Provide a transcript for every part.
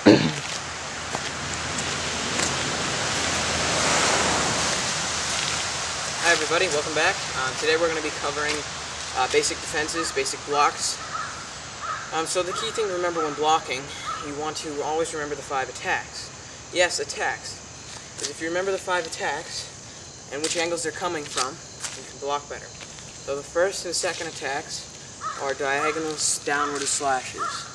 Hi everybody, welcome back. Today we're going to be covering basic defenses, basic blocks. So the key thing to remember when blocking, you want to always remember the 5 attacks. Yes, attacks. Because if you remember the 5 attacks and which angles they're coming from, you can block better. So the first and second attacks are diagonals, downward slashes.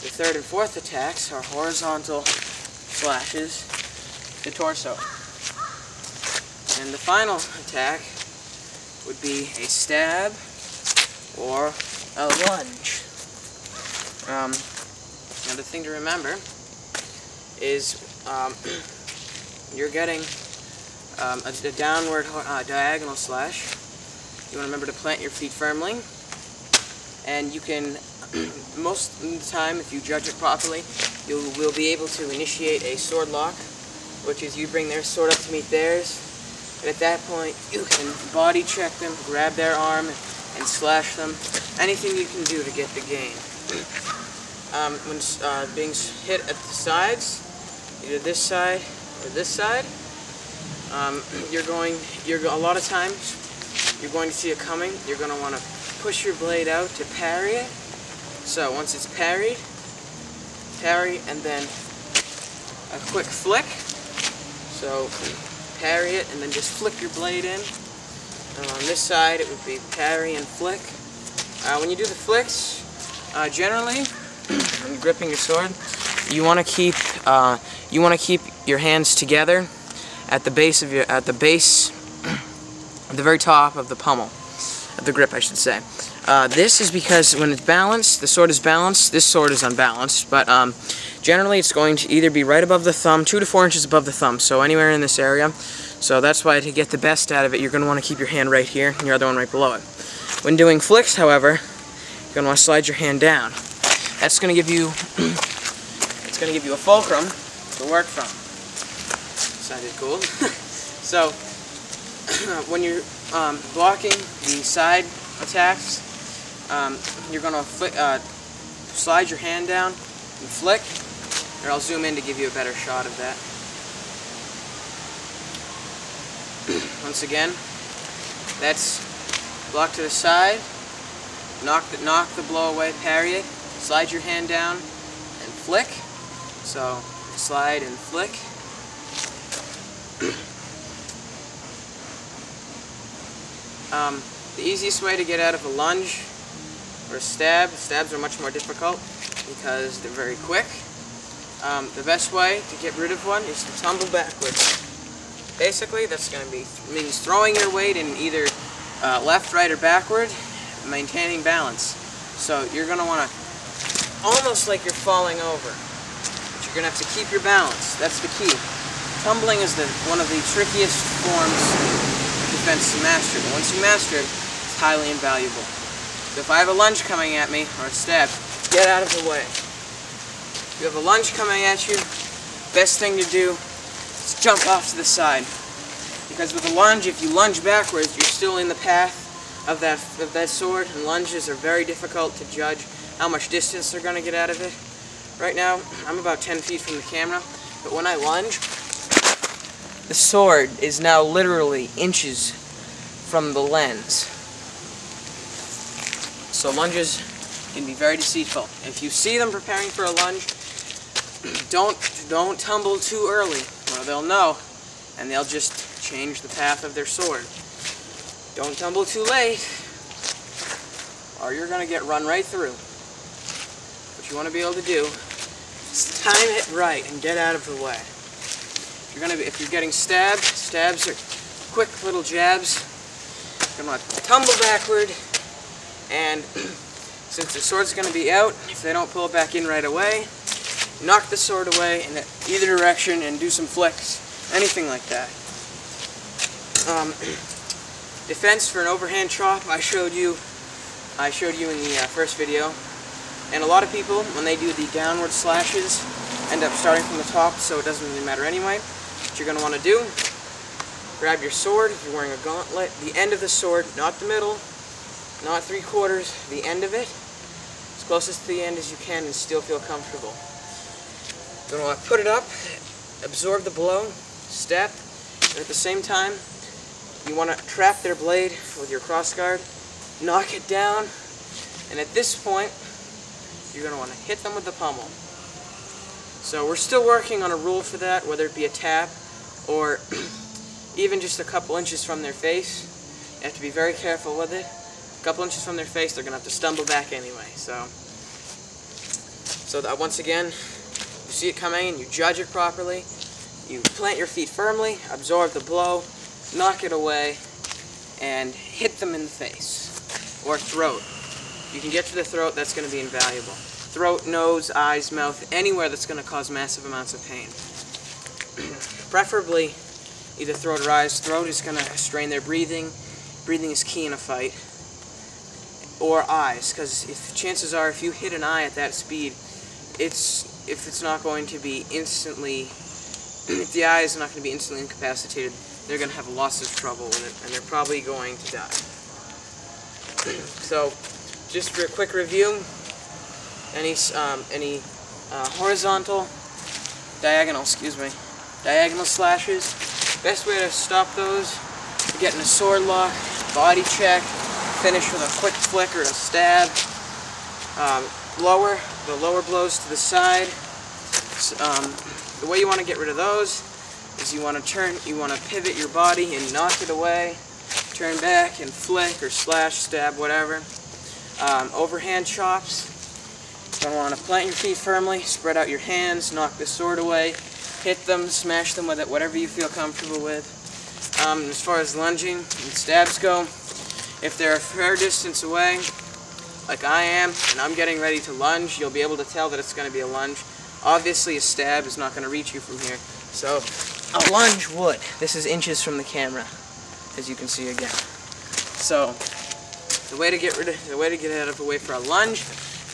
The third and fourth attacks are horizontal slashes to torso. And the final attack would be a stab or a lunge. Another thing to remember is you're getting a downward diagonal slash. You want to remember to plant your feet firmly, and you can, most of the time, if you judge it properly, you will be able to initiate a sword lock, which is you bring their sword up to meet theirs, and at that point you can body check them, grab their arm, and slash them. Anything you can do to get the gain. When being hit at the sides, either this side or this side, a lot of times you're going to see it coming. You're going to want to push your blade out to parry it. So once it's parried, parry, and then a quick flick. So parry it and then just flick your blade in. And on this side it would be parry and flick. When you do the flicks, generally when you're gripping your sword, you want to keep your hands together at the base of at the very top of the pommel of the grip, I should say. This is because when it's balanced, the sword is balanced. This sword is unbalanced, but generally it's going to either be right above the thumb, 2 to 4 inches above the thumb, so anywhere in this area. So that's why, to get the best out of it, you're going to want to keep your hand right here and your other one right below it. When doing flicks, however, you're going to want to slide your hand down. That's going to give you a fulcrum to work from. Sounded cool. So when you're blocking the side attacks, you're going to slide your hand down and flick, or I'll zoom in to give you a better shot of that. Once again, that's block to the side, knock the blow away, parry it, slide your hand down, and flick. So slide and flick. The easiest way to get out of a lunge or a stabs are much more difficult because they're very quick. The best way to get rid of one is to tumble backwards. Basically, that's going to means throwing your weight in either left, right, or backward, maintaining balance. So you're going to want to, almost like you're falling over, but you're going to have to keep your balance. That's the key. Tumbling is one of the trickiest forms of defense to master, but once you master it, it's highly invaluable. So if I have a lunge coming at me, or a stab, get out of the way. If you have a lunge coming at you, best thing to do is jump off to the side. Because with a lunge, if you lunge backwards, you're still in the path of that sword, and lunges are very difficult to judge how much distance they're going to get out of it. Right now, I'm about 10 feet from the camera, but when I lunge, the sword is now literally inches from the lens. So lunges can be very deceitful. If you see them preparing for a lunge, don't tumble too early, or they'll know, and they'll just change the path of their sword. Don't tumble too late, or you're going to get run right through. What you want to be able to do is time it right and get out of the way. If you're getting stabbed, stabs are quick little jabs. You're going to tumble backward, and since the sword's going to be out, if they don't pull it back in right away, knock the sword away in either direction and do some flicks, anything like that. Defense for an overhand chop, I showed you in the first video, and a lot of people, when they do the downward slashes, end up starting from the top, so it doesn't really matter anyway. What you're going to want to do, grab your sword, if you're wearing a gauntlet, the end of the sword, not the middle, not 3/4, the end of it, as close as to the end as you can and still feel comfortable. You're going to want to put it up, absorb the blow, step, and at the same time, you want to trap their blade with your crossguard, knock it down, and at this point, you're going to want to hit them with the pommel. So we're still working on a rule for that, whether it be a tap or even just a couple inches from their face. You have to be very careful with it. A couple inches from their face, they're going to have to stumble back anyway. So that once again, you see it coming and you judge it properly. You plant your feet firmly, absorb the blow, knock it away, and hit them in the face or throat. You can get to the throat, that's going to be invaluable. Throat, nose, eyes, mouth, anywhere that's going to cause massive amounts of pain. Preferably either throat or eyes. Throat is going to strain their breathing. Breathing is key in a fight. Or eyes, because chances are if you hit an eye at that speed, if it's not going to be instantly, if the eye is not going to be instantly incapacitated, they're going to have lots of trouble with it, and they're probably going to die. So, just for a quick review, any horizontal, diagonal slashes, best way to stop those, getting a sword lock, body check, finish with a quick flick or a stab. The lower blows to the side. The way you want to get rid of those is you want to pivot your body and knock it away, turn back and flick or slash, stab, whatever. Overhand chops. You're going to want to plant your feet firmly, spread out your hands, knock the sword away, hit them, smash them with it, whatever you feel comfortable with. As far as lunging and stabs go, if they're a fair distance away, like I am, and I'm getting ready to lunge, you'll be able to tell that it's going to be a lunge. Obviously a stab is not going to reach you from here, so a lunge would. This is inches from the camera, as you can see again. So the way to get out of the way for a lunge,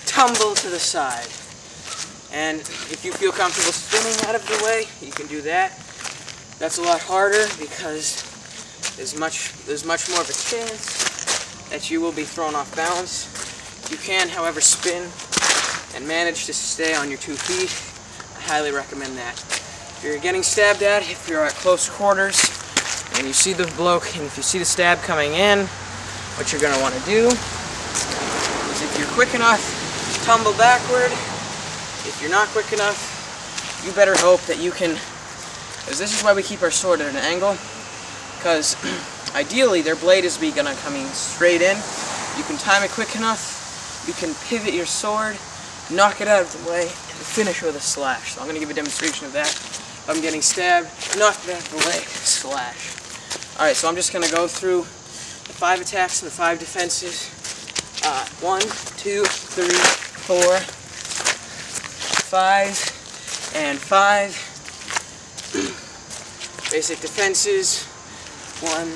tumble to the side. And if you feel comfortable spinning out of the way, you can do that. That's a lot harder because there's much more of a chance that you will be thrown off balance. You can, however, spin and manage to stay on your 2 feet. I highly recommend that. If you're getting stabbed at, if you're at close quarters, and you see the bloke, and if you see the stab coming in, what you're going to want to do is, if you're quick enough, tumble backward. If you're not quick enough, you better hope that you can, because this is why we keep our sword at an angle, because ideally their blade is going to coming straight in. You can time it quick enough, you can pivot your sword, knock it out of the way, and finish with a slash. So I'm going to give a demonstration of that. If I'm getting stabbed, knock it out of the way, slash. Alright, so I'm just going to go through the 5 attacks and the 5 defenses. 1, 2, 3, 4, 5, and 5. Basic defenses. 1, 2,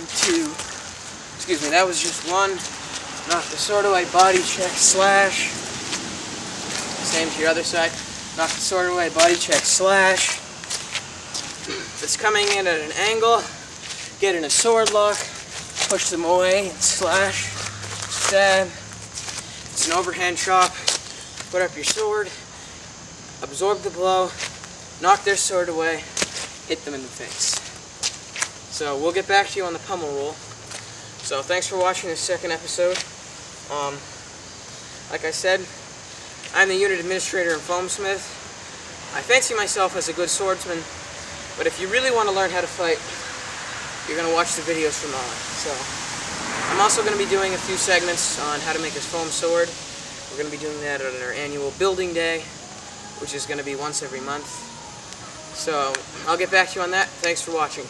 excuse me, that was just 1. Knock the sword away, body check, slash. Same to your other side. Knock the sword away, body check, slash. If it's coming in at an angle, get in a sword lock, push them away, and slash, stab. It's an overhand chop. Put up your sword, absorb the blow, knock their sword away, hit them in the face. So we'll get back to you on the pummel rule. So thanks for watching this second episode. Like I said, I'm the unit administrator and foamsmith. I fancy myself as a good swordsman, but if you really want to learn how to fight, you're going to watch the videos from on. So I'm also going to be doing a few segments on how to make a foam sword. We're going to be doing that on our annual building day, which is going to be once every month. So I'll get back to you on that. Thanks for watching.